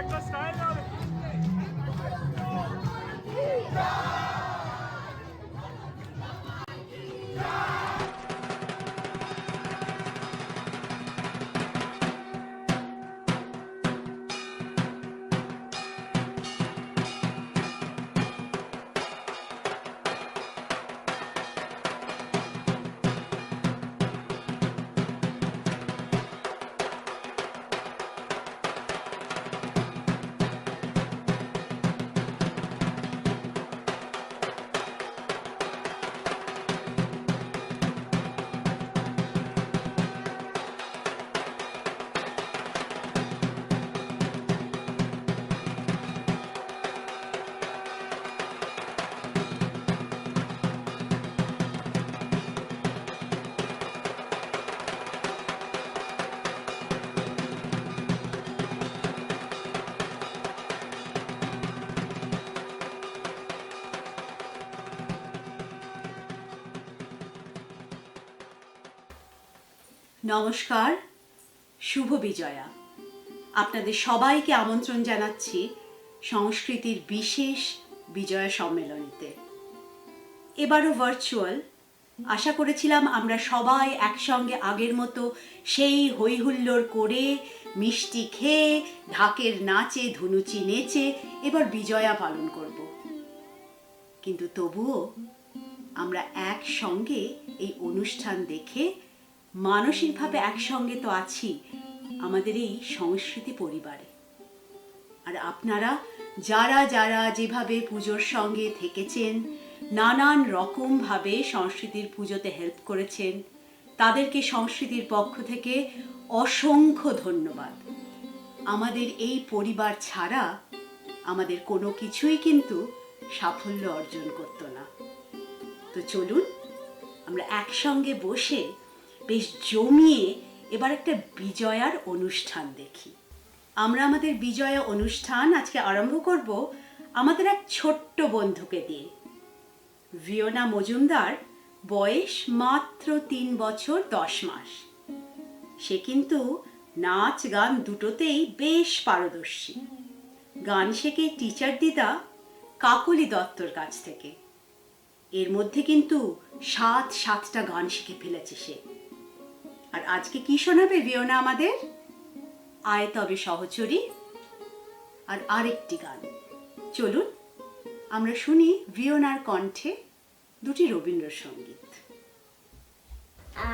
একটা স্টাইল হবে। নমস্কার, শুভ বিজয়া। আপনাদের সবাইকে আমন্ত্রণ জানাচ্ছি সংস্কৃতির বিশেষ বিজয়া সম্মেলনীতে। এবারও ভার্চুয়াল। আশা করেছিলাম আমরা সবাই একসঙ্গে আগের মতো সেই হইহুল্লোড় করে, মিষ্টি খেয়ে, ঢাকের নাচে, ধুনুচি নেচে এবার বিজয়া পালন করব। কিন্তু তবুও আমরা একসঙ্গে এই অনুষ্ঠান দেখে মানসিকভাবে একসঙ্গে তো আছি আমাদের এই সংস্কৃতি পরিবারে। আর আপনারা যারা যারা যেভাবে পুজোর সঙ্গে থেকেছেন, নানান রকমভাবে সংস্কৃতির পুজোতে হেল্প করেছেন, তাদেরকে সংস্কৃতির পক্ষ থেকে অসংখ্য ধন্যবাদ। আমাদের এই পরিবার ছাড়া আমাদের কোনো কিছুই কিন্তু সাফল্য অর্জন করতো না। তো চলুন আমরা একসঙ্গে বসে বেশ জমিয়ে এবার একটা বিজয়ার অনুষ্ঠান দেখি। আমরা আমাদের বিজয়া অনুষ্ঠান আজকে আরম্ভ করব আমাদের এক ছোট্ট বন্ধুকে দিয়ে। ভিয়োনা মজুমদার, বয়স মাত্র 3 বছর 10 মাস। সে কিন্তু নাচ গান দুটোতেই বেশ পারদর্শী। গান শেখে টিচার দিদা কাকলি দত্তর কাছ থেকে। এর মধ্যে কিন্তু 7টা গান শিখে ফেলেছে সে। আর আজকে কি শোনাবে ভিয়োনা আমাদের? আয় তবে সহচরী আর আরেকটি গান। চলুন আমরা শুনি ভিয়োনার কণ্ঠে দুটি রবীন্দ্রসঙ্গীত।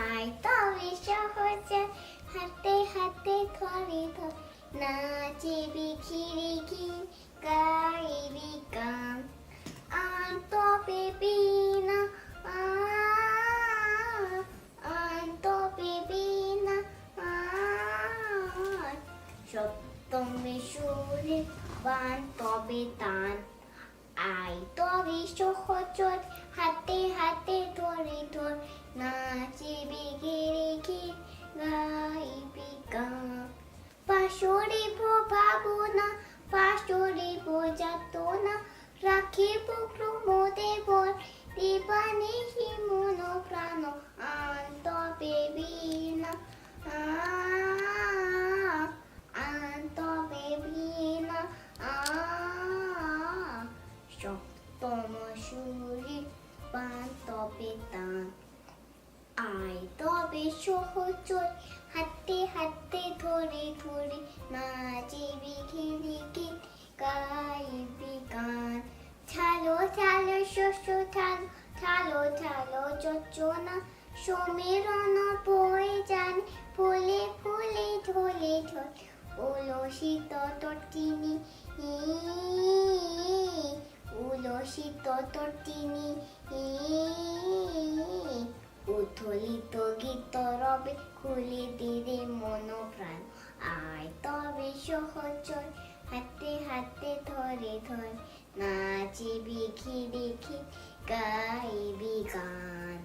আয় তবে সহচর, হাতে হাতে ধরে ধর, নাচিবি খিরিকি, গাইবি গান। আয় তবে বিনা, আয় তবে বিনা, সপ্তমে সুরে বান তবে তান। আয় তবে সহচর, হাতে হাতে ধরে ধর, নাচিবি গিরিগি, গাইবি গান। পাশরিব ভাবনা, পাশরিব যাতনা, রাখিব প্রমোদে বর, দিবানে হি মন প্রাণ। আন তবে বিনা, আন তবে বিনা, সপ্তম সুরে পান তবে তান। আয় তবে সহচর, হাতে হাতে ধরে ধরে, নাচিবি খিরিকি, গাইবি গান। ছালো ছালো শস্য ছালো, ছালো ছালো যোজনা, সমীরণ বয়ে যান, ফুলে ফুলে ঝোলে ঝোল। উলসিত তটিনী, উলসিত তটিনী, উথলিত গীত রবে, খুলে দিরে মন প্রাণ। আয় তবে সহচর, হাতে হাতে ধরে ধর, নাচিবি খিরিকি, গাইবি গান।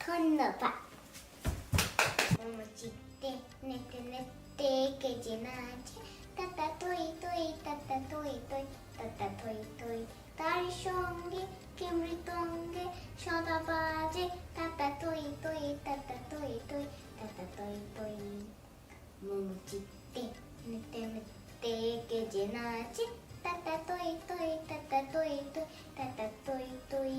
ধন্যবাদ। চিত্তে নেতে নেতে কেজে নাচে, তাতা তৈ তৈ, তাতা তৈ তৈ, তাতা তৈ তৈ। তার সঙ্গে কে মৃদঙ্গে সদা বাজে, তাতা তৈ তৈ, তাতা তৈ তৈ, তাতা তৈ তৈ। মম চিত্তে নেতে নেতে কে যে নাচে তাতা তৈ তৈ তাতা তৈ তৈ তাতা তৈ তৈ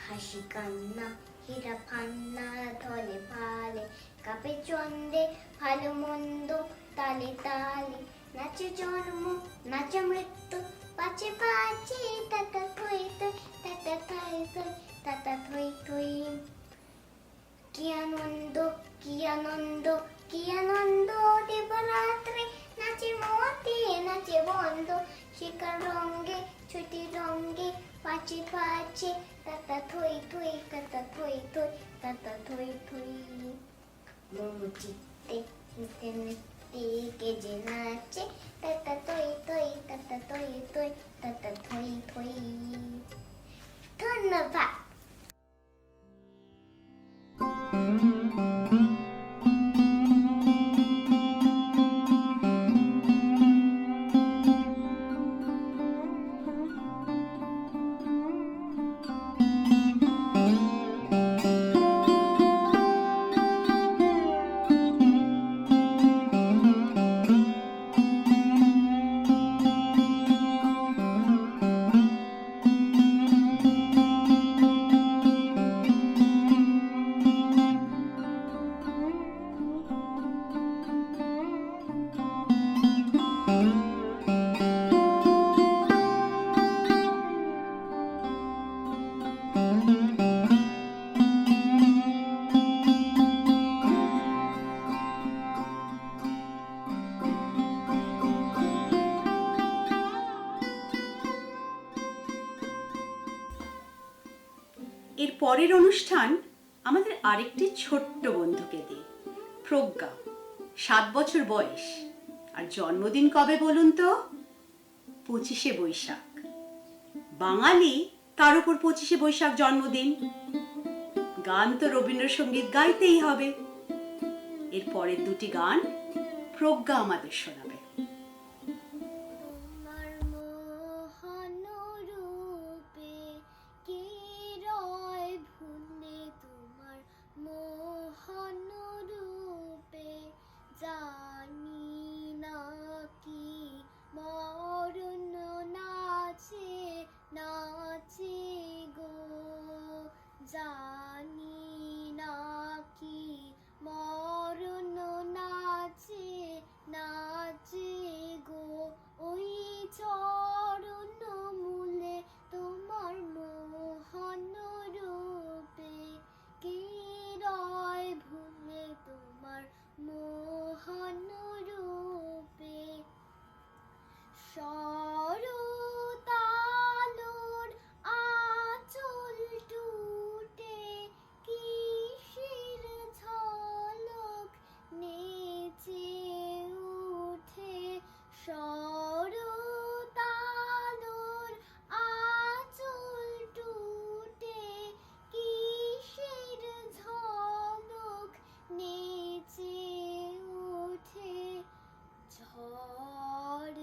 হাসি কান্না হীরা ফান্না ধলে ভালে কাপে চন্দে ভালো মন্দ তালে তালে নাচে জন্ম নাচে মৃত্যু পাচে পাচে তাতা থই থই তাতা থই থই তাতা থই থই কি আনন্দ কি আনন্দ কি আনন্দ দেবরাত্রে নাচে মতে নাচে বন্ধ শিকার রঙ্গে ছুটি রঙ্গে পাচে পাচে তাতা থই থই তাতা থই থই তাতা থই থই মোমো চিত্তে নিতে নিতে কে যে নাচে তাতা থই থই তাতা থই থই তাতা থই থই ধন্যবাদ। এর পরের অনুষ্ঠান আমাদের আরেকটি ছোট্ট বন্ধুকে দিয়ে, প্রজ্ঞা, 7 বছর বয়স। আর জন্মদিন কবে বলুন তো? 25শে বৈশাখ। বাঙালি, তার উপর 25শে বৈশাখ জন্মদিন। গান তো রবীন্দ্রসঙ্গীত গাইতেই হবে। এর পরের দুটি গান প্রজ্ঞা আমাদের শোনাবে। তোমার মোহন রূপে কে রয় ভুলে তোমার মোহন রূপে জানি না কি মরণ নাচে নাচে গো জানি না কি মরণ নাচে নাচে গো ওই চরণ মূলে তোমার মোহন রূপে কে রয় ভুলে তোমার মোহন রূপে সরতালোর আঁচল টুটে কিসের ঝলক নেচে উঠে সরতালোর আঁচল টুটে কিসের ঝলক নেচে উঠে ঝড়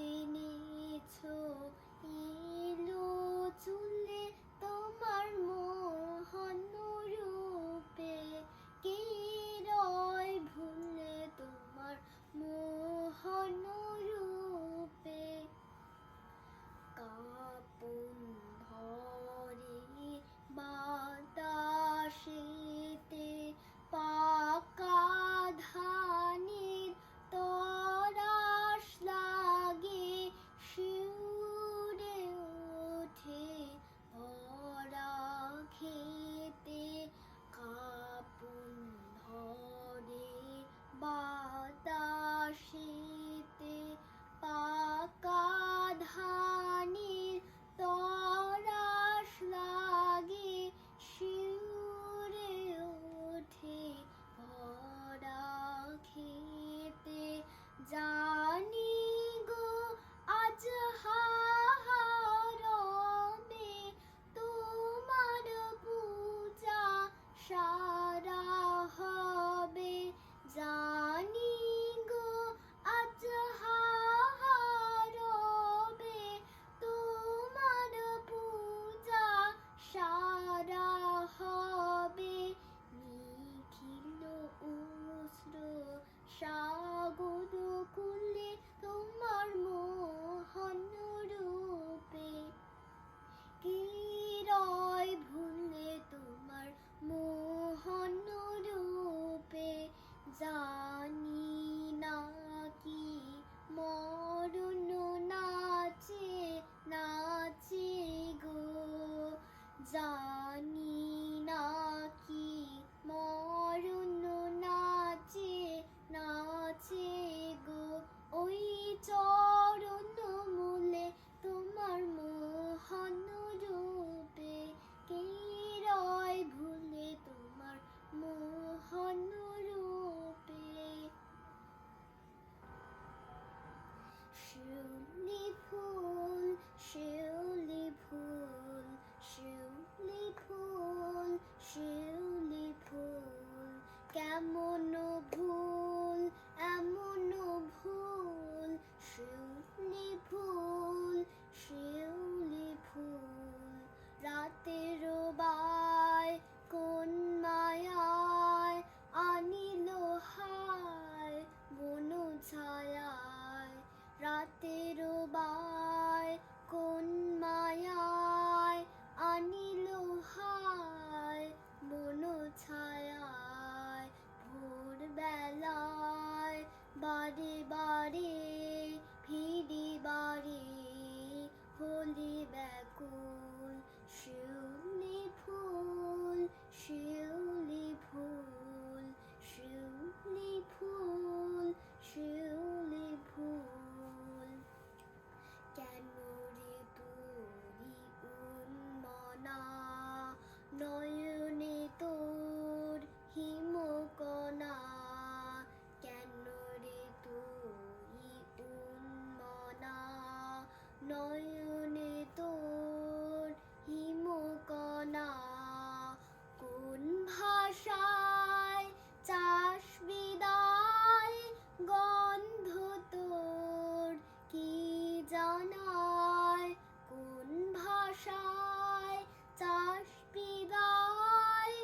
জানায় কোন ভাষায় চাষ বিদায়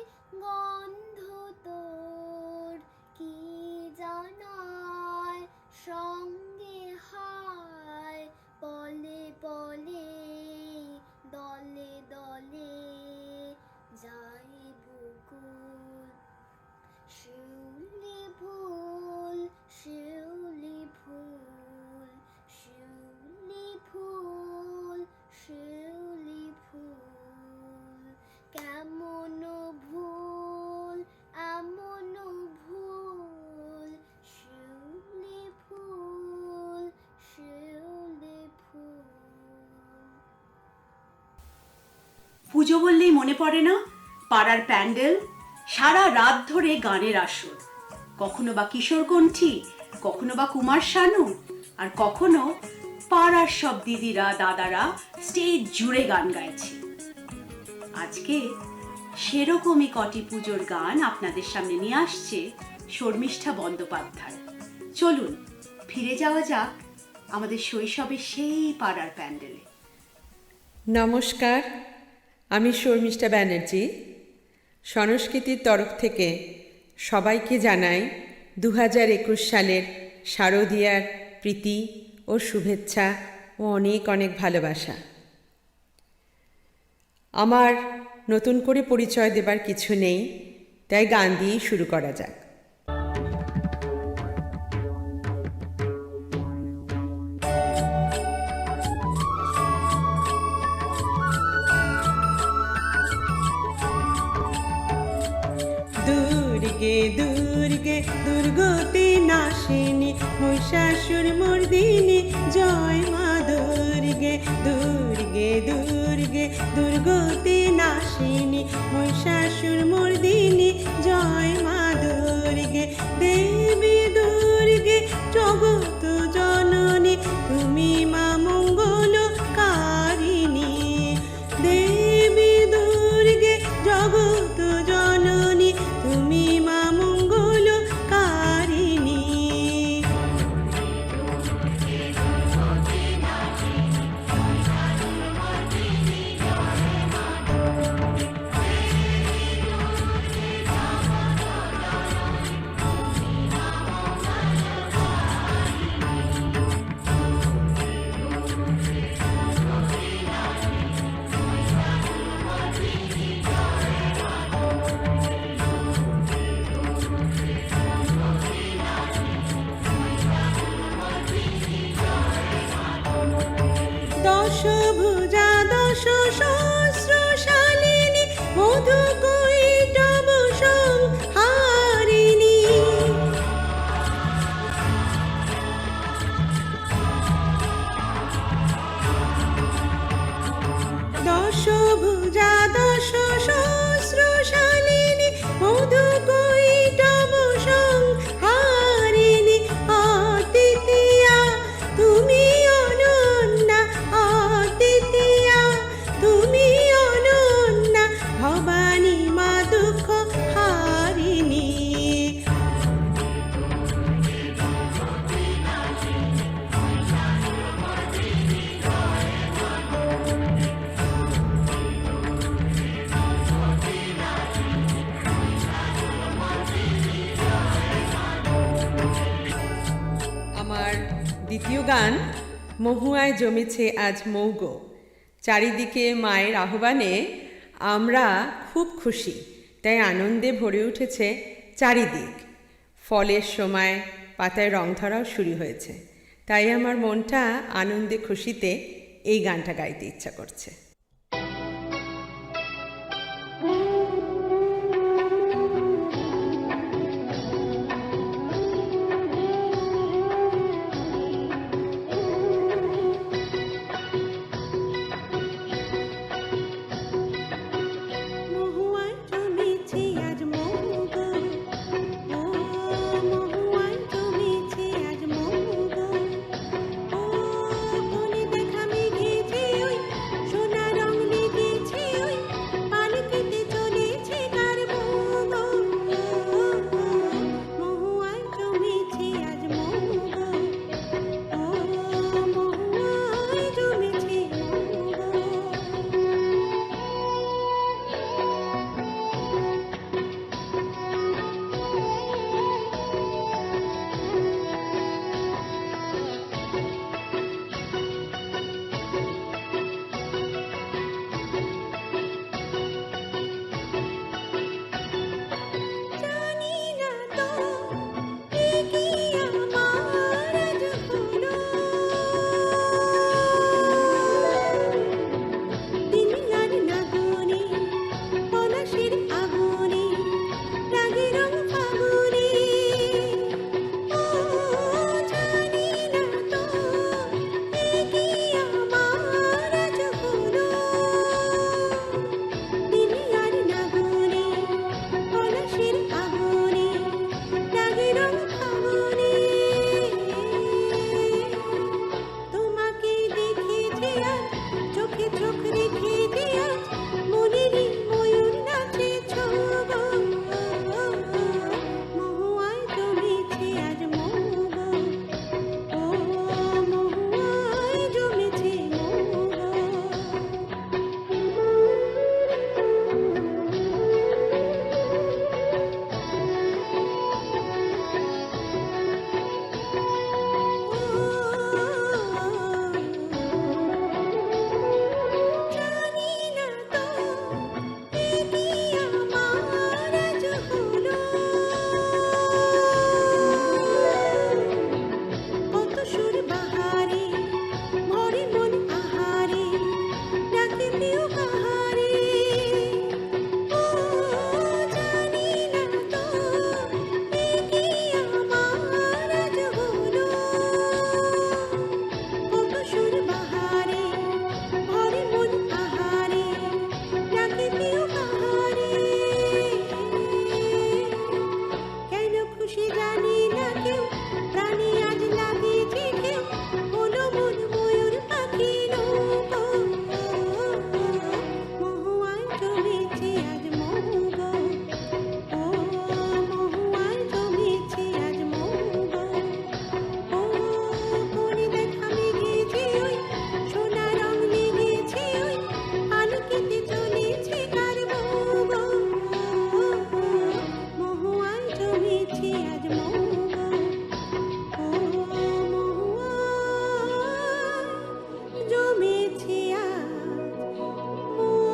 গন্ধ তোর কি জানায় সঙ্গে হায় পলে পলে দলে দলে যাই বুকুল শিউলি ফুল শিউলি ফুল শিউলি ফুল শিউলি ফুল কেমন ভুল এমন ভুল শিউলি ফুল শিউলি ফুল। পুজো বললেই মনে পড়ে না পাড়ার প্যান্ডেল, সারা রাত ধরে গানের আসর, কখনো বা কিশোর কণ্ঠী, কখনো বা কুমার শানু, আর কখনো পাড়ার সব দিদিরা দাদারা স্টেজ জুড়ে গান গাইছে। আজকে সেরকমই কটি পুজোর গান আপনাদের সামনে নিয়ে আসছে শর্মিষ্ঠা বন্দ্যোপাধ্যায়। চলুন ফিরে যাওয়া যাক আমাদের শৈশবের সেই পাড়ার প্যান্ডেলে। নমস্কার, আমি শর্মিষ্ঠা ব্যানার্জি। সংস্কৃতির তরফ থেকে সবাইকে জানাই 2021 সালের শারদীয়ার প্রীতি ও শুভেচ্ছা ও অনেক অনেক ভালোবাসা। আমার নতুন করে পরিচয় দেবার কিছু নেই, তাই গান দিয়েই শুরু করা যাক। দুর্গে দুর্গে দুর্গতি নাশিনী মহিষাসুর মর্দিনী জয় মা দুর্গে। দুর্গে দুর্গে দুর্গতি নাশিনী মহিষাসুর মর্দিনী জয় মা দুর্গে। দেবী দুর্গে জগত জননী তুমি মা মঙ্গলকারিণী। দেবী দুর্গে জগত জননী তুমি মা মঙ্গলকারিণী। দশভুজা দশ সহস্রশালিনী মধুকৈটভ সংহারিণী। দশভুজা দশ সহস্রশালিনী মধুকৈটভ সংহারিণী। আতিথিয়া তুমি অনন্যা, আতিথিয়া তুমি অনন্যা, ভবানী মা দুঃখ হারিণী। আমার দ্বিতীয় গান মহুয়ায় জমেছে আজ মৌগ। চারিদিকে মায়ের আহ্বানে আমরা খুব খুশি, তাই আনন্দে ভরে উঠেছে চারিদিক। ফলের সময় পাতায় রং ধরাও শুরু হয়েছে, তাই আমার মনটা আনন্দে খুশিতে এই গানটা গাইতে ইচ্ছা করছে। সোনা মাঝে আজ চোখে চোখ রেখে যে আজ মনেরই ময়ূর নাচে ছোগ মহুয়ায় জমেছে আজ মৌগ ও মহুয়ায় জমেছে মৌগ জানি না তো এ কি আমার আজ হলো কত সুর বাহারে ভরে মন আহারে ডাকে প্রিয় কাহারে ও জানি না তো এ কি আমার আজ হলো কত সুর বাহারে ভরে মন আহারে ডাকে প্রিয় কাহারে কেন খুশি জানি না কেউ প্রাণী আজ লাগে যে কেউ হলো মন ময়ূর পাখি নৌকো মহুয়ায় জমেছে আজ মৌগ ও মহুয়ায় জমেছে আজ মৌগ ও কোনে দেখা মেঘেছে ওই সোনা রং লেগেছে ওই আলোকিতে চলেছে কার মৌগ মহুয়ায় জমেছে আজ মৌগ ও মহুয়ায় জমেছে আজ মৌগ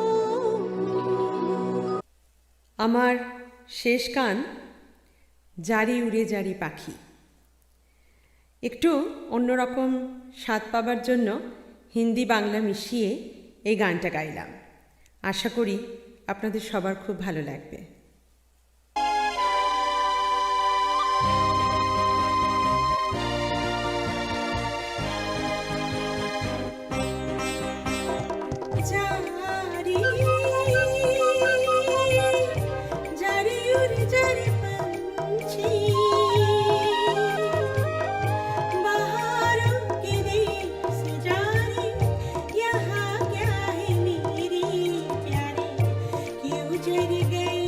আমার শেষ গান জারি উড়ে জারি পাখি। একটু অন্যরকম স্বাদ পাবার জন্য হিন্দি বাংলা মিশিয়ে এই গানটা গাইলাম। আশা করি আপনাদের সবার খুব ভালো লাগবে। জারি জারি উড়ে জারি पंछी बहारों के देश जारी यहाँ क्या है मेरी प्यारी क्यों जर गई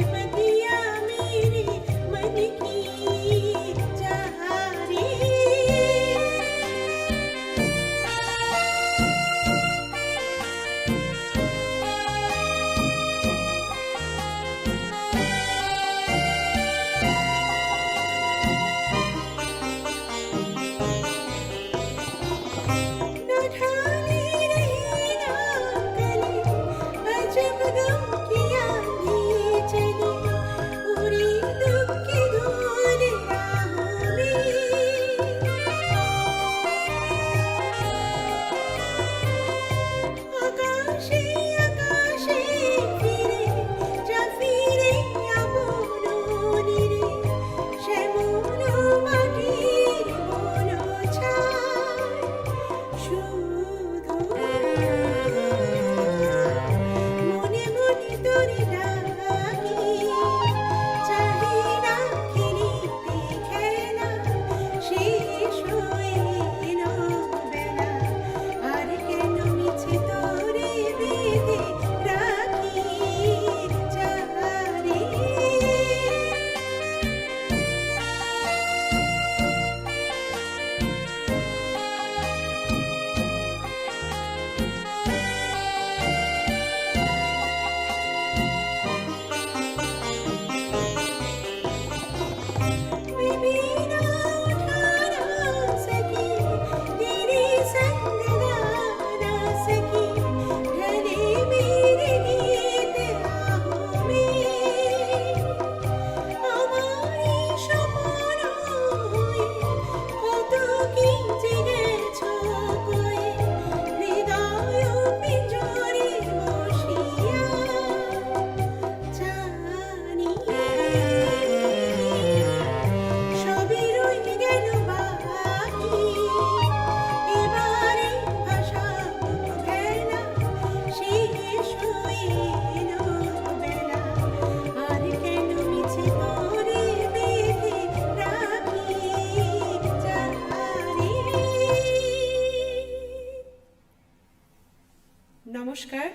নমস্কার,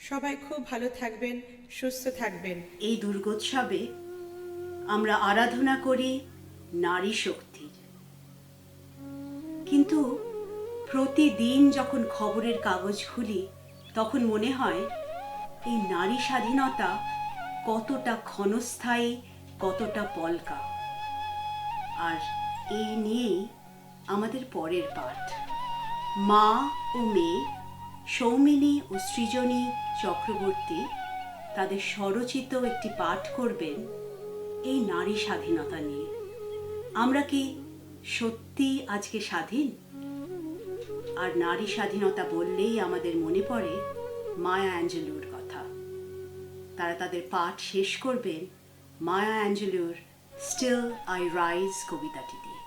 সবাই খুব ভালো থাকবেন, সুস্থ থাকবেন। এই দুর্গোৎসবে আমরা আরাধনা করি নারী শক্তির, কিন্তু প্রতিদিন যখন খবরের কাগজ খুলি তখন মনে হয় এই নারী স্বাধীনতা কতটা ক্ষণস্থায়ী, কতটা পলকা। আর এই নিয়েই আমাদের পরের পাঠ। মা ও মেয়ে সৌমিনী ও সৃজনী চক্রবর্তী তাদের স্বরচিত একটি পাঠ করবেন এই নারী স্বাধীনতা নিয়ে। আমরা কি সত্যি আজকে স্বাধীন? আর নারী স্বাধীনতা বললেই আমাদের মনে পড়ে মায়া অ্যাঞ্জেলোর কথা। তারা তাদের পাঠ শেষ করবেন মায়া অ্যাঞ্জেলোর স্টিল আই রাইজ কবিতাটি দিয়ে।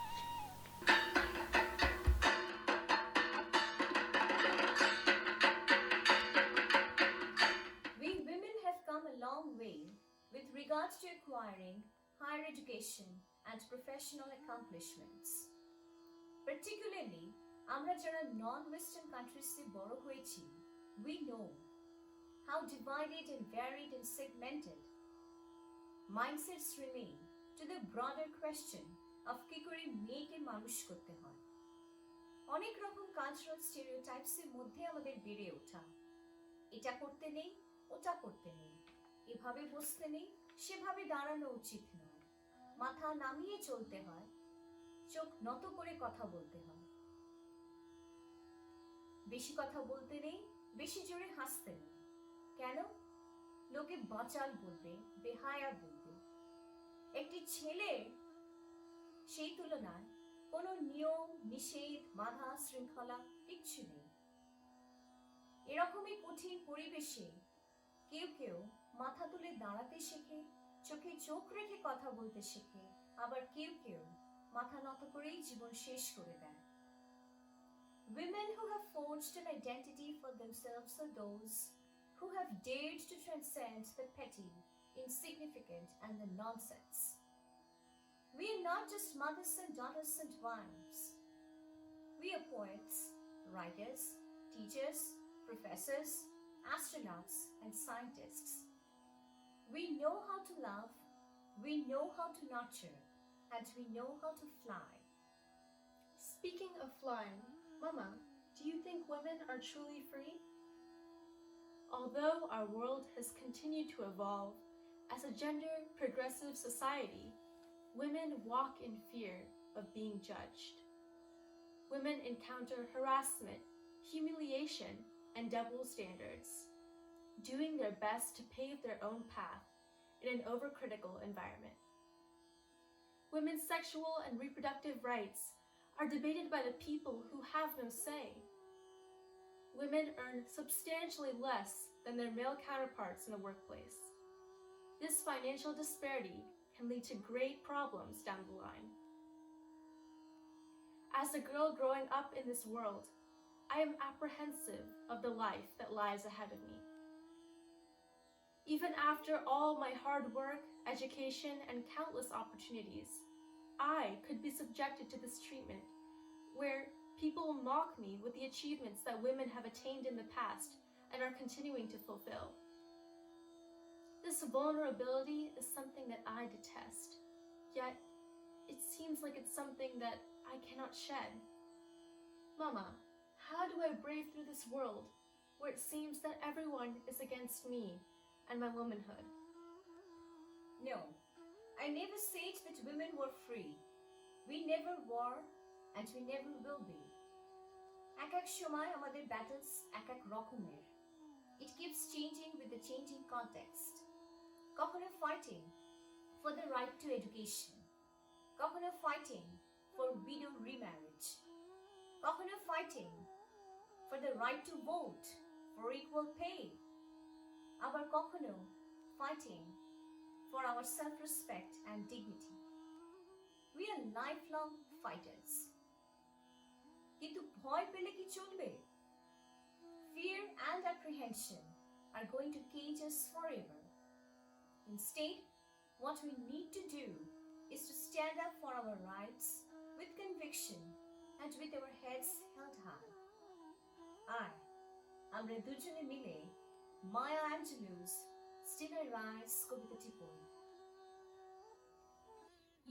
We women have come a long way with regards to acquiring higher education and professional accomplishments. Particularly, আমরা যারা non-Western countries-এ বড় হয়েছি, we know how divided and varied and segmented mindsets remain to the broader question of কি করে মেয়েকে মানুষ করতে হয়। অনেক রকম কালচারাল স্টেরিওটাইপসের মধ্যে আমাদের বেড়ে ওঠা, এটা করতে নেই, ওটা করতে নেই, এভাবে বসতে নেই, সেভাবে দাঁড়ানো উচিত নয়, মাথা নামিয়ে চলতে হয়, চোখ নত করে কথা বলতে হয়, বেশি কথা বলতে নেই, বেশি জোরে হাসতে নেই। কেন? লোকে বাচাল বলবে, বেহায়া বলবে। একটি ছেলে সেই তুলনায় কোনো নিয়ম, নিষেধ, বাধা, শৃঙ্খলা কিচ্ছু নেই। এরকমই কঠিন পরিবেশে কেউ কেউ মাথা তুলে দাঁড়াতে শেখে, চোখে চোখ রেখে কথা বলতে শেখে, আবার কেউ কেউ মাথা নত করেই জীবন শেষ করে দেয়। Women who have forged an identity for themselves are those who have dared to transcend the petty, insignificant, and the nonsense. We are not just mothers and daughters and wives. We are poets, writers, teachers, professors, astronauts, and scientists. We know how to love, we know how to nurture, and we know how to fly. Speaking of flying, Mama, do you think women are truly free? Although our world has continued to evolve as a gender progressive society, women walk in fear of being judged. Women encounter harassment, humiliation, and double standards, doing their best to pave their own path in an overcritical environment. Women's sexual and reproductive rights are debated by the people who have no say. Women earn substantially less than their male counterparts in the workplace. This financial disparity can lead to great problems down the line. As a girl growing up in this world, I am apprehensive of the life that lies ahead of me. Even after all my hard work, education, and countless opportunities, I could be subjected to this treatment where people mock me with the achievements that women have attained in the past and are continuing to fulfill. This vulnerability is something that I detest, yet it seems like it's something that I cannot shed. Mama, how do I brave through this world where it seems that everyone is against me and my womanhood? No, I never said that women were free. We never were and we never will be. এক এক সময় আমাদের battles এক এক রকমের. It keeps changing with the changing context. কখনো fighting for the right to education, কখনো fighting for widow remarriage, কখনো fighting for the right to vote, for equal pay, আবার কখনো fighting for our self-respect and dignity. We are lifelong fighters. কিন্তু ভয় পেলে কি চলবে? Fear and apprehension are going to cage us forever. Instead, what we need to do is to stand up for our rights with conviction and with our heads held high. I, আমরা দুজনে মিলে মায়া অ্যাঞ্জেলুস Still I Rise কবিতাটি পড়ি।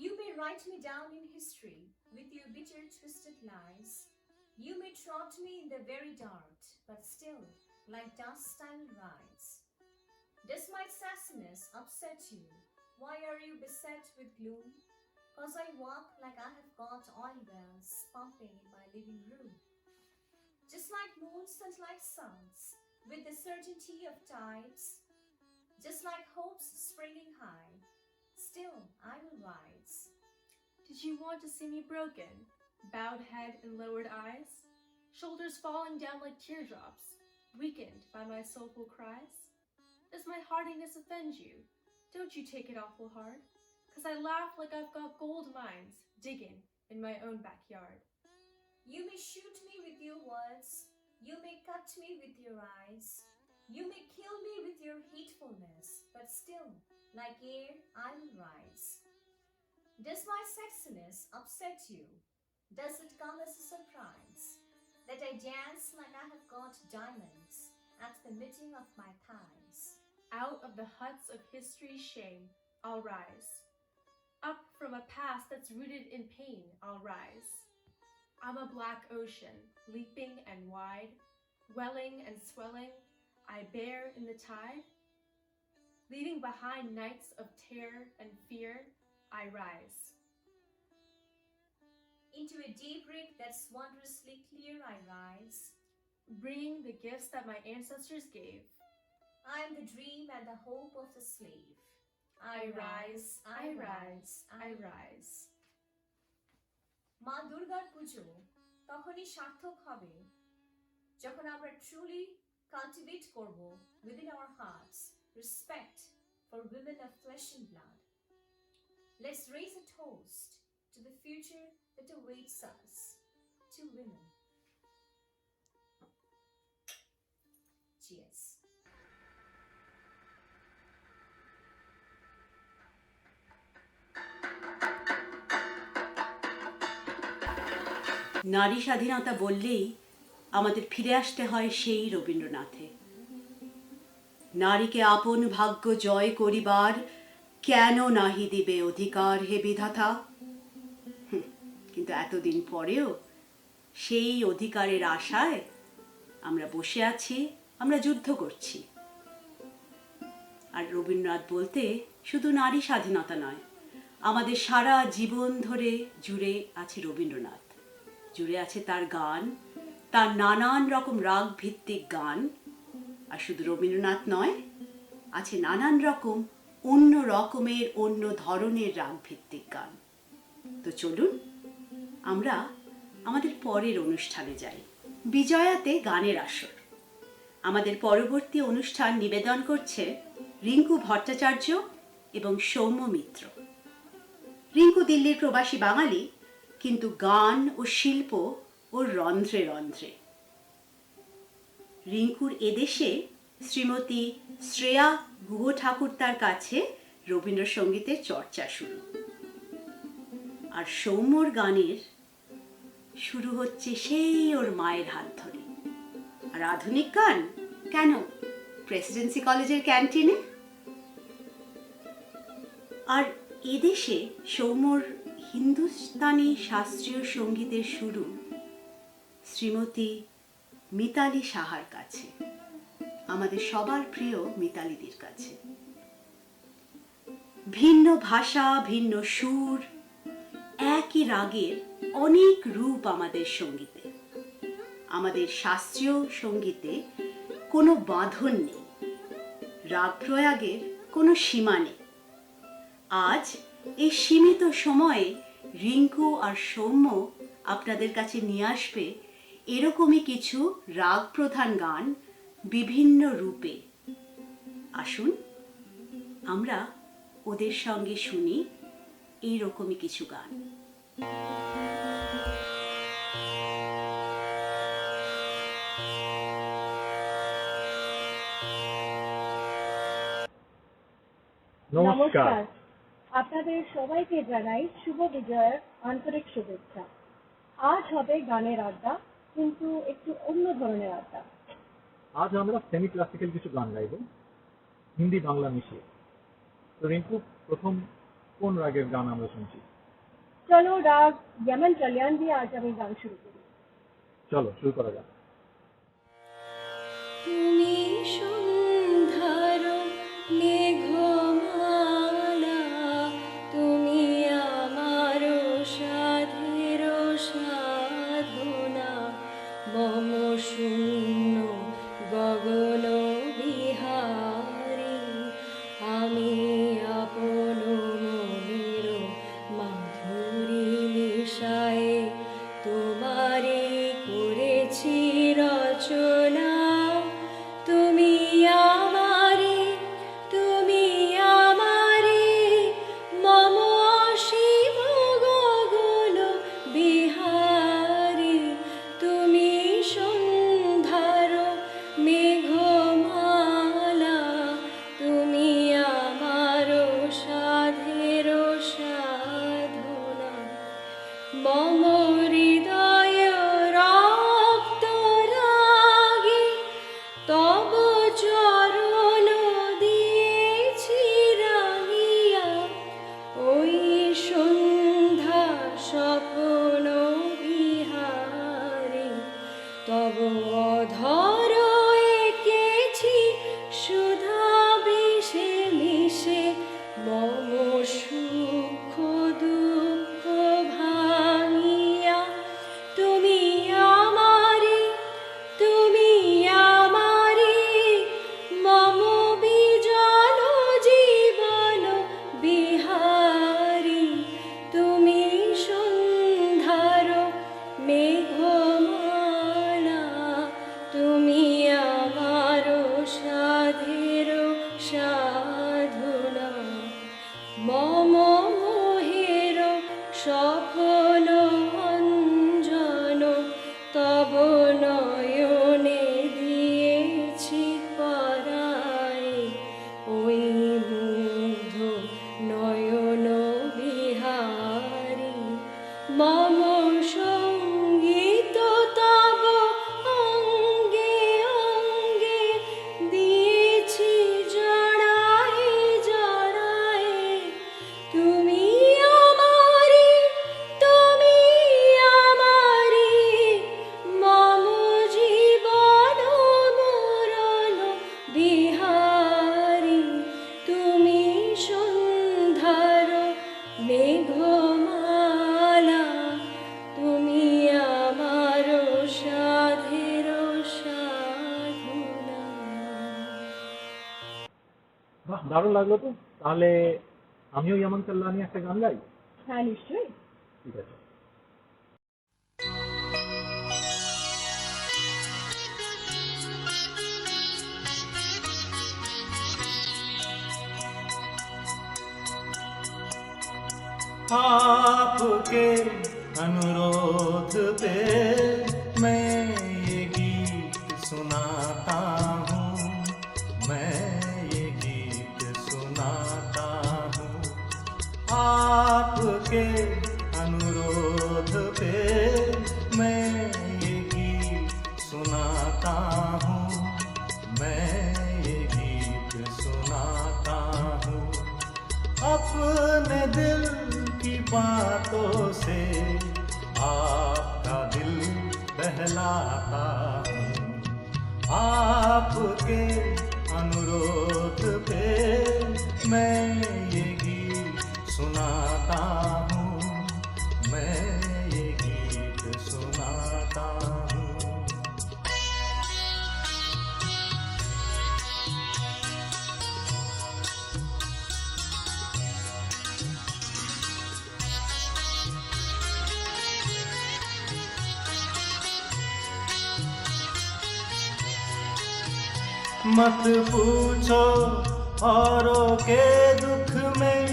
You may write me down in history with your bitter twisted lies. You may trot me in the very dart, but still, like dust I will rise. Does my sassiness upset you? Why are you beset with gloom? 'Cause I walk like I have got oil wells pumping in my living room. Just like moons and like suns, with the certainty of tides, just like hopes springing high, still I will rise. Did you want to see me broken? Bowed head and lowered eyes? Shoulders falling down like teardrops, weakened by my soulful cries? Does my heartiness offend you? Don't you take it awful hard? 'Cause I laugh like I've got gold mines digging in my own backyard. You may shoot me with your words, you may cut me with your eyes, you may kill me with your hatefulness, but still, like air, I will rise. Does my sexiness upset you? Does it come as a surprise that I dance like I have got diamonds at the meeting of my thighs? Out of the huts of history's shame, I'll rise. Up from a past that's rooted in pain, I'll rise. I'm a black ocean, leaping and wide, welling and swelling, I bear in the tide. Leaving behind nights of terror and fear, I rise. Into a daybreak that's wondrously clear I rise. Bringing the gifts that my ancestors gave. I am the dream and the hope of the slave. I rise, I rise, I rise. মা দুর্গার পুজো তখনই সার্থক হবে যখন আমরা truly cultivate করব within our hearts respect for women of flesh and blood. Let's raise a toast to the future that awaits us, to women. Cheers. নারী স্বাধীনতা বললেই আমাদের ফিরে আসতে হয় সেই রবীন্দ্রনাথে। নারীকে আপন ভাগ্য জয় করিবার কেন নাহি দিবে অধিকার হে বিধাতা। কিন্তু এতদিন পরেও সেই অধিকারের আশায় আমরা বসে আছি, আমরা যুদ্ধ করছি। আর রবীন্দ্রনাথ বলতে শুধু নারী স্বাধীনতা নয়, আমাদের সারা জীবন ধরে জুড়ে আছে রবীন্দ্রনাথ, জুড়ে আছে তার গান, তার নানান রকম রাগ ভিত্তিক গান। আর শুধু রবীন্দ্রনাথ নয়, আছে নানান রকম অন্য রকমের অন্য ধরনের রাগ ভিত্তিক গান। তো চলুন আমরা আমাদের পরের অনুষ্ঠানে যাই, বিজয়াতে গানের আসর। আমাদের পরবর্তী অনুষ্ঠান নিবেদন করছে রিঙ্কু ভট্টাচার্য এবং সৌম্য মিত্র। রিঙ্কু দিল্লির প্রবাসী বাঙালি, কিন্তু গান ও শিল্প ওর রন্ধ্রে রন্ধ্রে। রিঙ্কুর এদেশে শ্রীমতী শ্রেয়া গুহ ঠাকুরতার কাছে রবীন্দ্রসঙ্গীতের চর্চা শুরু। আর সৌম্যর গানের শুরু হচ্ছে সেই ওর মায়ের হাত ধরে। আর আধুনিক গান কেন, প্রেসিডেন্সি কলেজের ক্যান্টিনে। আর এদেশে সৌম্যর হিন্দুস্তানি শাস্ত্রীয় সঙ্গীতের শুরু শ্রীমতী মিতালি সাহার কাছে, আমাদের সবার প্রিয় মিতালিদির কাছে। ভিন্ন ভাষা, ভিন্ন সুর, একই রাগের অনেক রূপ আমাদের সঙ্গীতে। আমাদের শাস্ত্রীয় সঙ্গীতে কোনো বাঁধন নেই, রাগ প্রয়োগের কোনো সীমা নেই। আজ এই সীমিত সময়ে রিঙ্কু আর সৌম্য আপনাদের কাছে নিয়ে আসবে এরকমই কিছু রাগ প্রধান গান বিভিন্ন রূপে। আসুন আমরা ওদের সঙ্গে শুনি এইরকমই কিছু গান। নমস্কার, আপনাদের সবাইকে জানাই শুভ বিজয়ের আন্তরিক শুভেচ্ছা। আজ হবে গানের আড্ডা, কিন্তু একটু অন্য ধরনের আড্ডা। আজ আমরা সেমি ক্লাসিক্যাল কিছু গান গাইব, হিন্দি বাংলা মিশিয়ে। তো রিঙ্কু, প্রথম কোন রাগের গান আমরা শুনছি? চলো রাগ यमन कल्याण দিয়ে আজ আমি গান শুরু করি। চলো শুরু করা যাক। তুমি সন্ধ্যার মেঘমালা, তুমি আমার সাধের সাধনা, মম শূন্য গগন বিহারী, আমি আপন মনের মাধুরী নিশায় তোমারে করেছি রচনা। তুমি আমারে মম অসীম গগন বিহারী, তুমি সন্ধ্যার মেঘমালা, তুমি আমার সাধের সাধনা, মম হৃদয় রক্ত রাগে তব চরণ দিয়েছি রাঙিয়া, ওই সন্ধ্যা স্বপ্ন বিহারে তব অধর এঁকেছি সুধা বিষে মিশে, মম সুখ দুঃখ ভাঙিয়া, তুমি আমারে মম বিজন জীবন বিহারী, তুমি সন্ধ্যার মেঘমালা, তুমি আমার সাধের সাধনা, মম মোহের সফল অঞ্জন, তব নয়নে দিয়েছি পরায়, ওই মুগ্ধ নয়ন বিহারী, মম সঙ্গীত তব অঙ্গে অঙ্গে দিয়েছি জড়ায় জড়ায়, তুমি আমারে মম জীবন মরণ বিহারী, তুমি সন্ধ্যার মেঘমালা, তুমি আমার সাধের সাধনা। বাহ, দারুণ লাগলো তো। তাহলে আমিও ইয়ামান কাল্লানি একটা গান গাই। হ্যাঁ নিশ্চয়ই। ঠিক আছে। आपके अनुरोध पे मैं ये गीत सुनाता हूँ, मैं ये गीत सुनाता हूँ। आपके अनुरोध पे मैं ये गीत सुनाता हूँ, मैं ये गीत सुनाता हूँ। अपने दिल की बातों से आपका दिल बहलाता हूँ, आपके अनुरोध पे मैं ये गीत सुनाता हूँ, मैं ये गीत सुनाता हूँ। मत पूछो औरों के दुख में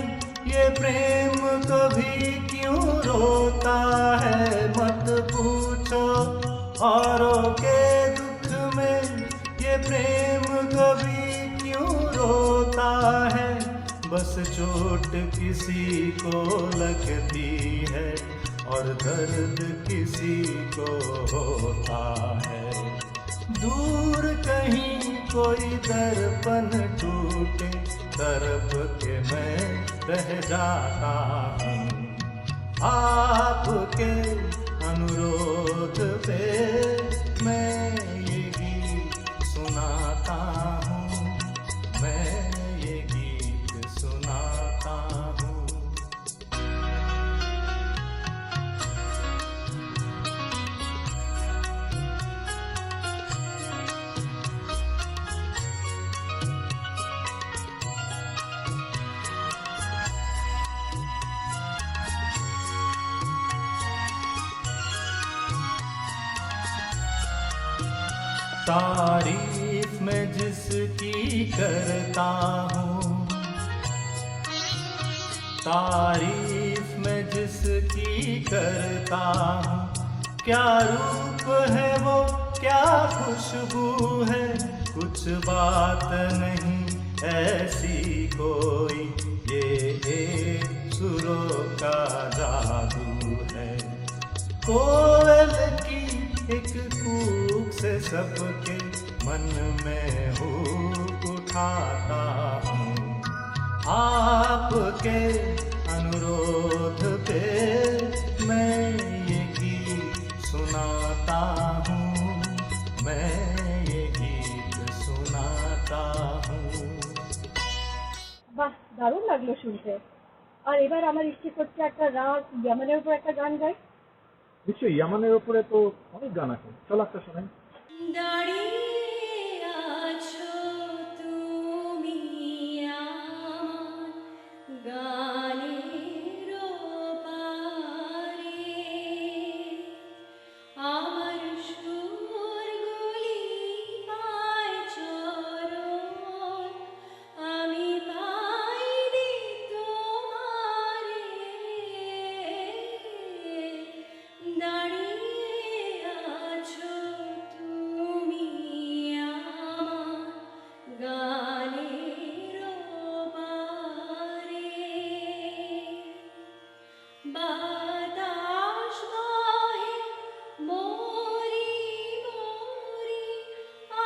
ये प्रेम कभी क्यों रोता है। मत पूछो औरों के दुख में ये प्रेम कभी क्यों रोता है। बस चोट किसी को लगती है और दर्द किसी को होता है। दूर कहीं कोई दर्पण टूटे तरफ के मैं रह जाता हूँ। आपके अनुरोध पे मैं ये गीत सुनाता हूँ, मैं ये गीत सुनाता हूँ। तारीफ मैं जिसकी करता हूँ, तारीफ मैं जिसकी करता हूँ, क्या रूप है वो क्या खुशबू है, कुछ बात नहीं ऐसी कोई, ये एक सुरों का जादू है। कोयल की एक कूक से सबके मन में हूक उठाता हूँ। आपके अनुरोध पे मैं ये गीत सुनाता हूँ, मैं ये गीत सुनाता हूँ। বাহ, দারুণ লাগলো শুনতে। আর এবার আমার ইচ্ছে করছে একটা রাগ ইয়ামানের উপর একটা গান গাই। নিশ্চয়ই, ইয়ামানের ওপরে তো অনেক গান আছে, চল একটা শোনাই। দাঁড়িয়ে আছো তুমি আমার গানের পারে, আমার সুরগুলি পায় চরণ, আমি পাই রে তোমারে। দাঁড়িয়ে আছো তুমি আমার গানের পারে, বাতাস বহে মরি মরি,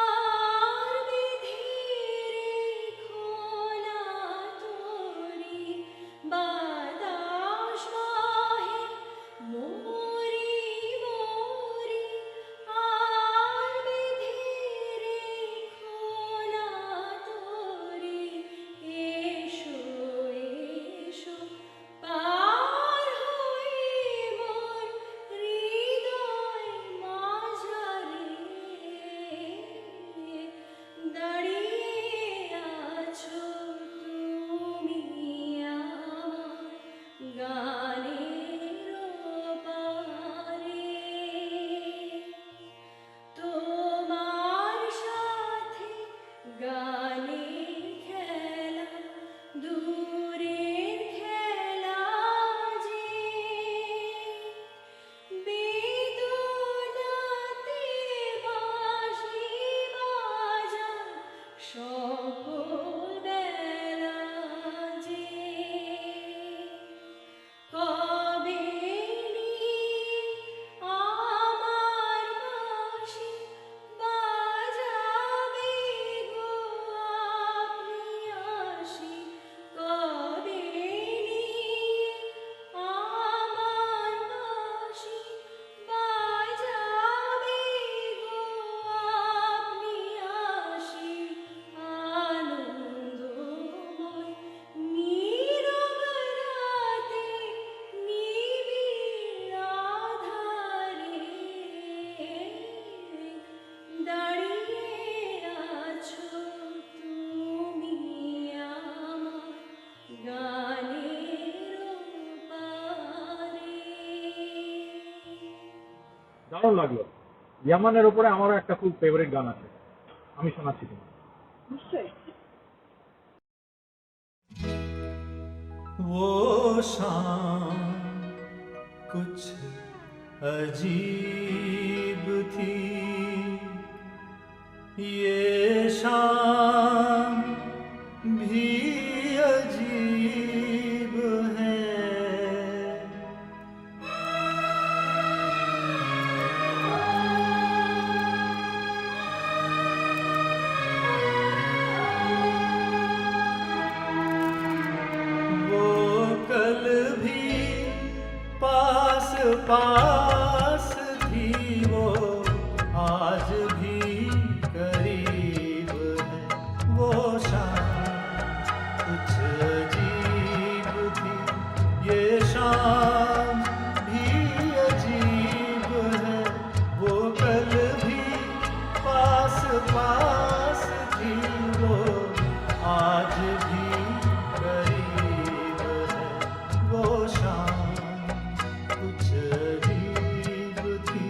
আর বিধি রেখো না তোরি, বাতাস বহে মরি মরি, আর বিধি রেখো না তোরি, এসো এসো পার হয়ে মোর হৃদয় মাঝারে, দাঁড়িয়ে আছো তুমি আমার গানের পারে। তোমার সাথে গানের খেলা দূরের খেলা যে, বেদনাতে বাঁশি বাজা সকল বেলা যে, কবে নিয়ে আমার বাঁশি বাজাবে গো আপনি আসি, কবে নিয়ে আমার বাঁশি বাজাবে গো আপনি আসি, আনন্দময় নীরব রাতে নিবিড় আধারে, দাঁড়িয়ে আছো তুমি আমার গানের পারে। দারুণ লাগলো। ইয়ামানের ওপরে আমারও একটা খুব ফেভারিট গান আছে, আমি শোনাচ্ছি তোমার। নিশ্চয়ই। वो शाम कुछ अजीब थी, ये शाम भी अजीब है। पास थी वो आज भी करीब है। वो शाम कुछ अजीब थी, ये शाम भी अजीब है। वो कल भी पास पास थी, वो आज भी करीब है। वो शाम कुछ अजीब थी।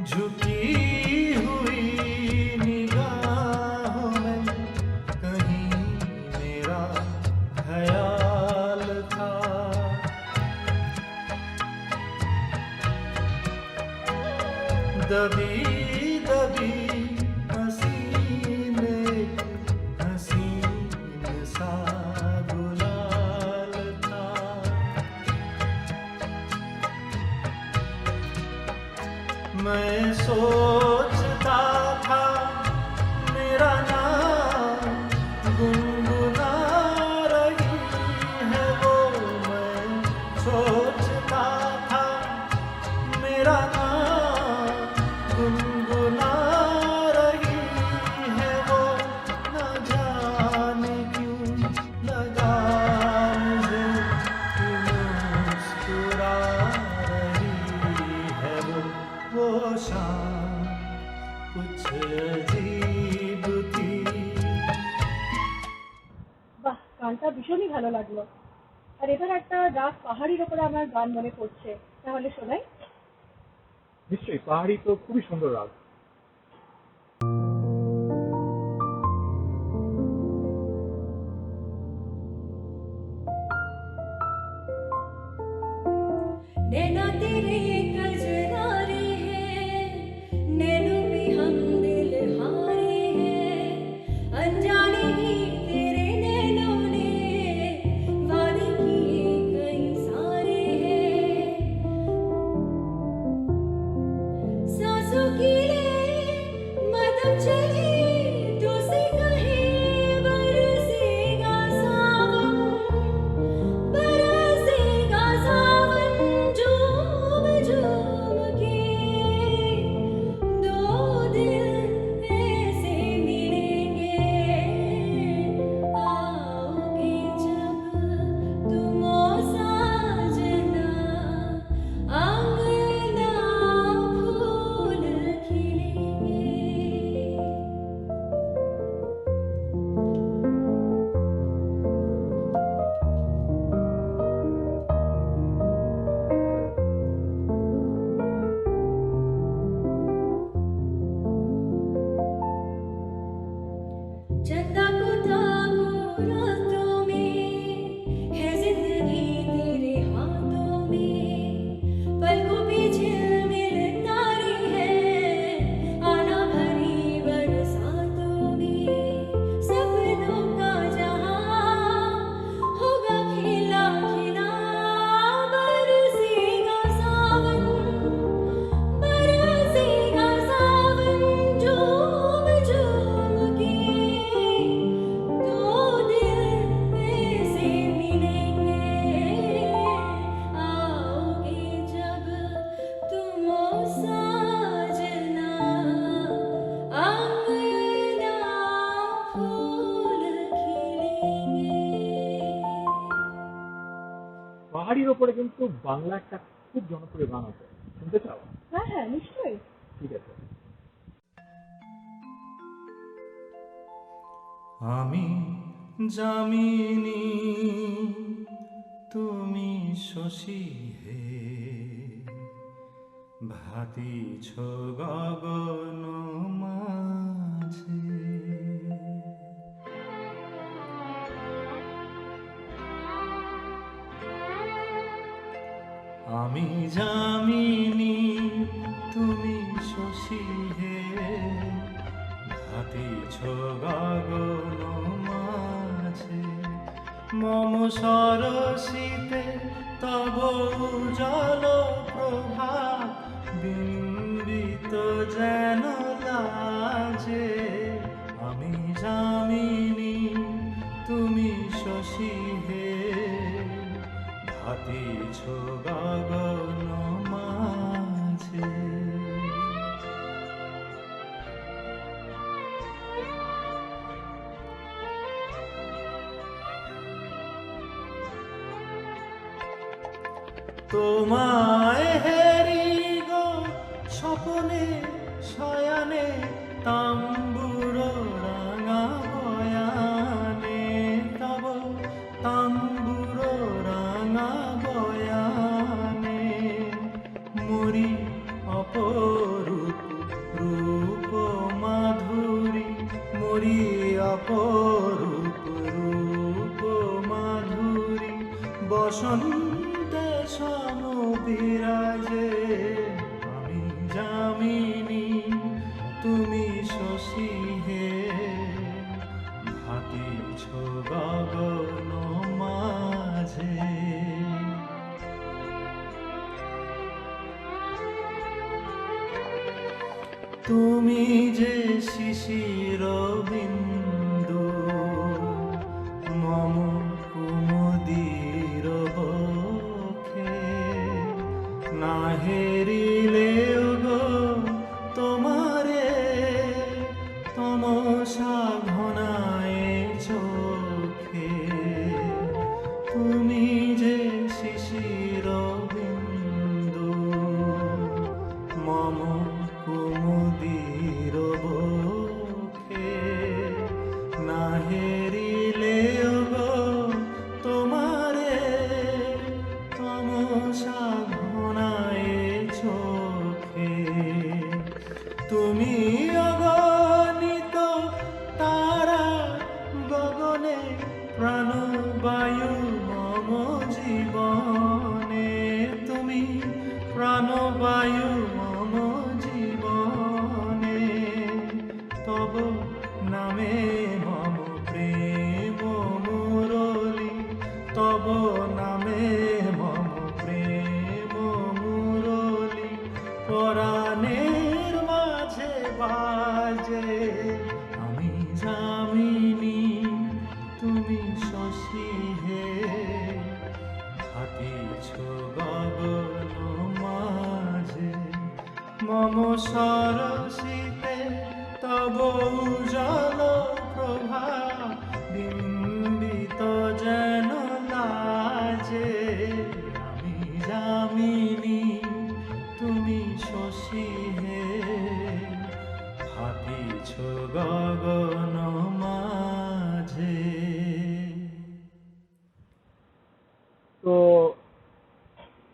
झुकी हुई निगाहों में कहीं मेरा ख्याल था। दबी दबी हसीन हसीन सा गुलाल था। मैं सोचता था मेरा नाम गुनगुना रही है वो। मैं सोचता था मेरा नाम गुनगुना रही है वो। न जाने क्यों लगा मुझे कि मुस्कुरा रही है वो। वो शाम कुछ अजीब थी। বাহ, গানটা ভীষণই ভালো লাগলো। আর এবার একটা রাগ পাহাড়ির ওপরে আমার গান মনে পড়ছে, তাহলে শোনাই। নিশ্চয়ই, পাহাড়ি তো খুবই সুন্দর রাগ। नैना तेरे कजरारे हैं, नैनों पे हम दिल हारे हैं। अनजाने ही तेरे नैनों ने वादे किए कई सारे हैं। सांसों की ले मदम चले तो से कहे बरसेगा सावन, बरसेगा सावन। झूम झूम के दो दिल ऐसे मिलेंगे, आओगे जब तुम ओ साजना, अंगना फूल खिलेंगे। चंदा को ताको रातों में, है जिंदगी तेरे हाथों में। पलकों पे झिलमिल तारे हैं, आना भरी बरसातों में। सपनों का जहां होगा खिला खिला, बरसेगा सावन, बरसेगा सावन। झूम झूम के दो दिल ऐसे मिलेंगे, आओगे जब तुम ओ साजना, अंगना फूल खिलेंगे। পাহাড়ির ওপরে কিন্তু বাংলা একটা খুব জনপ্রিয় গান আছে, শুনতে চাও? হ্যাঁ হ্যাঁ, নিশ্চয়ই। ঠিক আছে। আমি যামিনী তুমি শশী হে, ভাতিছ গগন মাঝে। আমি যামিনী তুমি শশী হে, হাতিছ গগন মাঝে মম সরসিতে তব উজ্জ্বল প্রভা বিম্বিত যেন লাজে আমি যামিনী তুমি শশী হে হাতিছ গগন মাঝে তোমায় হেরি গো স্বপনে শয়ানে তাম্বুর রাঙা বয়ানে তব তাম্বুর রাঙা বয়ানে মরি অপরূপ রূপ মাধুরী মরি অপরূপ রূপ মাধুরী বসন্ত সম বিরাজে আমি যামিনী তুমি শশী হে হাতিছ গগন মাঝে তুমি যে শিশির বিন্দু মম কুমুদির বক্ষে না হেরিলে গো তোমারে তমসা ঘনায় চোখে তুমি যে শিশির বিন্দু মম কুমুদির বক্ষে না হেরিলে গো তোমারে তমসা ঘনায় চোখে তুমি অগণিত তারা গগনে প্রাণবায়ু মম জীবনে তুমি প্রাণবায়ু মম জীবনে তব নামে মম প্রেম মুরলী তব নামে মম প্রেম মুরলী পরাণের মাঝে বাজে আমি যামিনী তুমি শশী হে হাতিছ গগন মাঝে মম সরসিতে তব উজ্জ্বল প্রভা বিম্বিত যেন লাজে আমি যামিনী তুমি শশী হে হাতিছ গগন মাঝে তো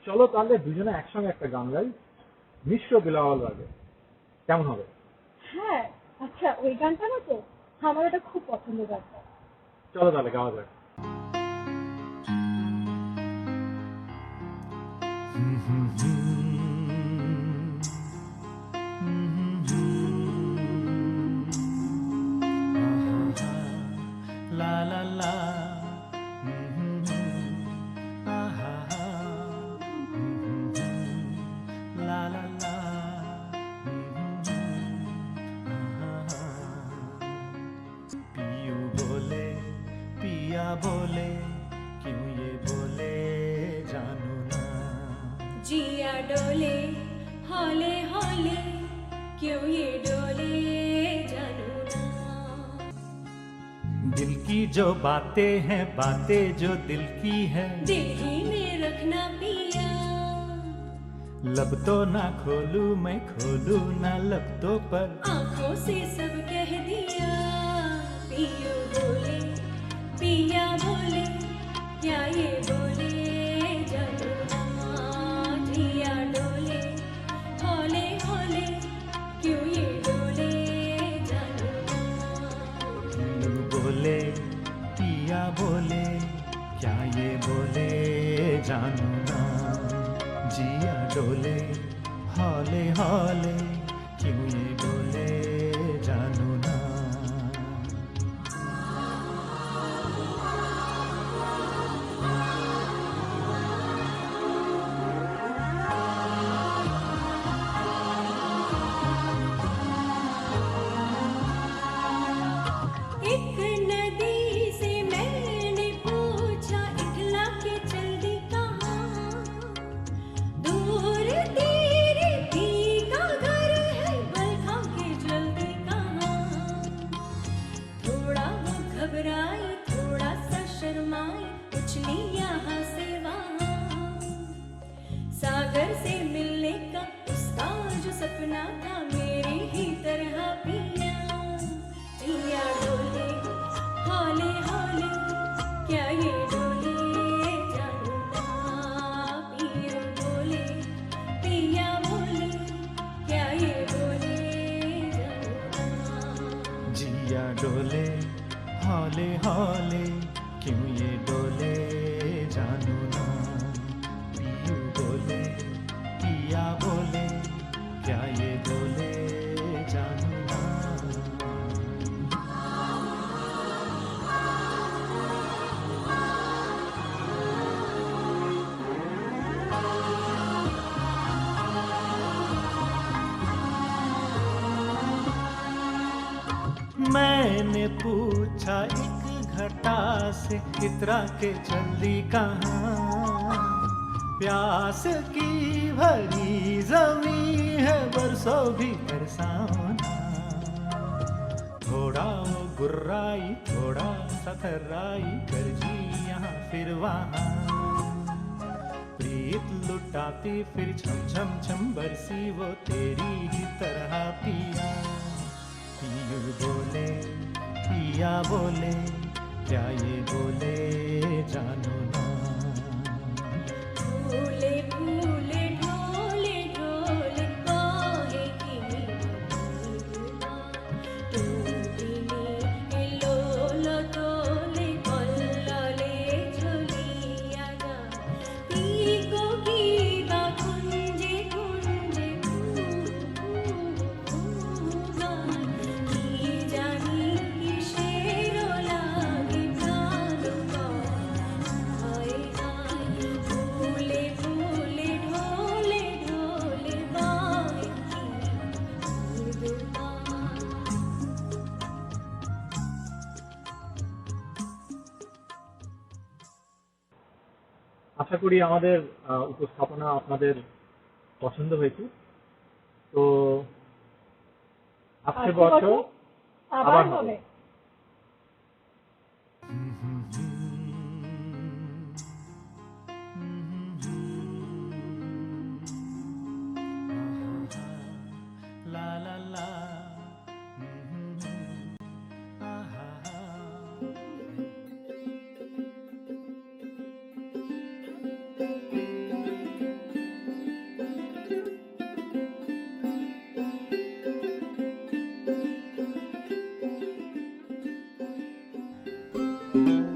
চলো তাহলে দুজনে একসঙ্গে একটা গান গাই মিশ্র বিলাওয়াল রাগে কেমন হবে? হ্যাঁ আচ্ছা ওই গানটা না তো আমার এটা খুব পছন্দের গানটা। চলো তাহলে গাওয়া যাক। La la la la la la पियू बोले पिया बोले क्यों ये बोले जानू ना जिया डोले हौले हौले क्यों ये डोले जानू ना दिल की जो बातें हैं बातें जो दिल की है दिल ही में रखना पिया लब तो ना खोलू मैं खोलू ना लब तो पर आंखों से सब कह दिया पियो बोले पिया बोले क्या ये बोले जानू ना जिया डोले हौले हौले क्यों ये डोले जानू ना दिल बोले पिया बोले क्या ये बोले जानू ना जिया डोले हौले हौले क्यों ये डोले जानू ना। एक नदी से मैंने पूछा इखला के चल दी कहाँ, दूर तेरे पी का घर है बलखा के जल्दी कहाँ। थोड़ा वो घबराई थोड़ा सा शर्माई उछली यहाँ से वहाँ, सागर से मिलने का उसका जो सपना था मेरी ही तरह पिया। पिया डोले हौले हौले क्या ये डोले जानू ना, पिया बोले पिया बोले क्या ये डोले जानू ना। जिया डोले हौले हौले क्यों ये डोले जानू ना। पियू बोले पिया बोले क्या ये डोले जानू ना। मैंने पूछा एक घटा से इतरा के चली कहाँ, प्यास की भरी जमी है बरसों भी बरसाना। थोड़ा वो गुर्राई थोड़ा सा थर्राई कर जी यहाँ फिर वहाँ, प्रीत लुटाती फिर छम छम छम बरसी वो तेरी ही तरह पिया। पियू बोले पिया बोले क्या ये बोले जानू ना। फूले फूले ढोले ढोले बाहे की बबूला, टूटिनी लोलो तोले कल्लाले झुलिया जा। पीको की बा कुंजे कुंजे कूगा, की जानी की शेरो लागे प्राणों का। हाय हाय फूले फूले ढोले ढोले बाहे की बबूला। আশা করি আমাদের উপস্থাপনা আপনাদের পছন্দ হয়েছে। তো আসছে বছর আবার হবে। ला ला ला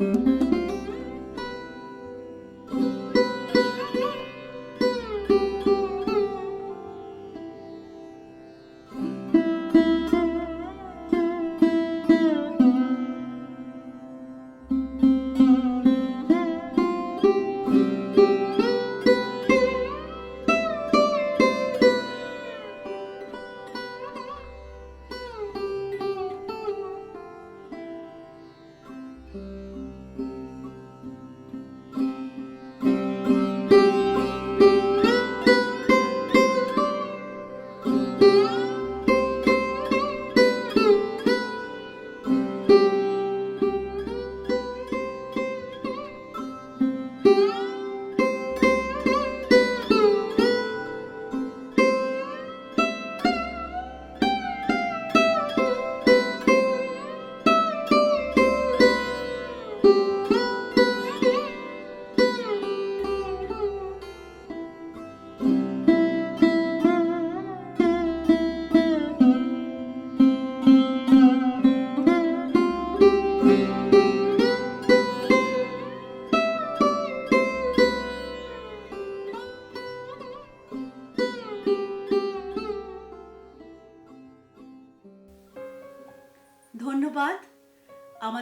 Thank you.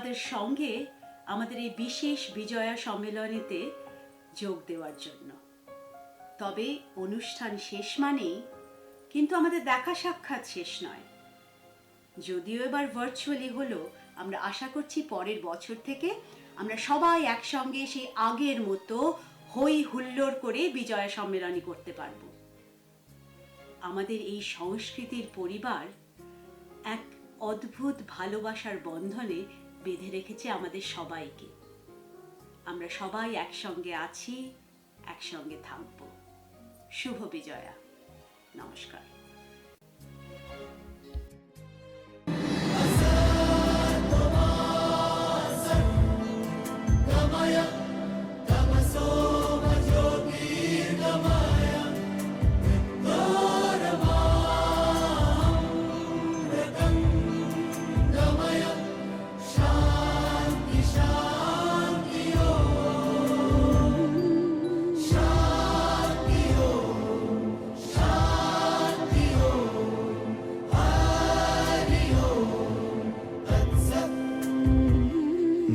আমাদের সঙ্গে আমাদের এই বিশেষ বিজয়া সম্মেলনীতে যোগ দেওয়ার জন্য। তবে অনুষ্ঠান শেষ মানেই কিন্তু আমাদের দেখা সাক্ষাৎ শেষ নয়। যদিও এবার ভার্চুয়ালি হলো, আমরা আশা করছি পরের বছর থেকে আমরা সবাই একসঙ্গে সেই আগের মতো হই হুল্লোড় করে বিজয়া সম্মেলনী করতে পারব। আমাদের এই সংস্কৃতির পরিবার এক অদ্ভুত ভালোবাসার বন্ধনে বেঁধে রেখেছে আমাদের সবাইকে। আমরা সবাই একসঙ্গে আছি, একসঙ্গে থাকব। শুভ বিজয়া। নমস্কার।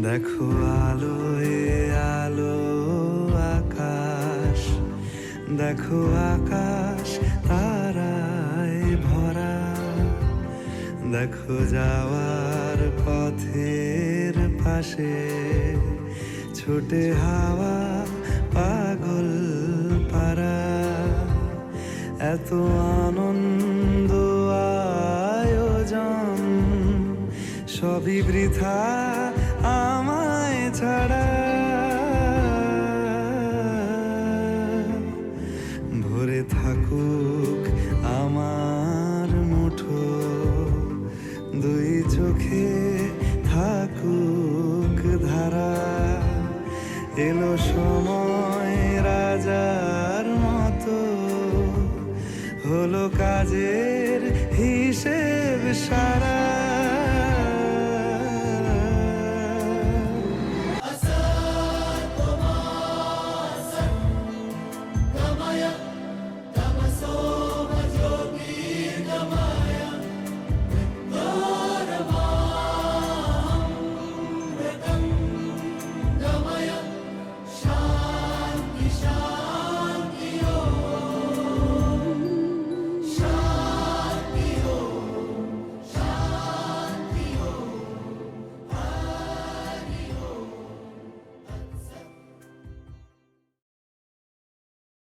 দেখো আলোয় আলো আকাশ, দেখো আকাশ তারায় ভরা, দেখো যাওয়ার পথের পাশে ছোটে হাওয়া পাগল পারা। এত আনন্দ আয়োজন সবই বৃথা আমায় ছাড়া। ভরে থাকুক আমার মুঠো, দুই চোখে থাকুক ধারা। এলো সময় রাজার মতো, হলো কাজের হিসেব সারা।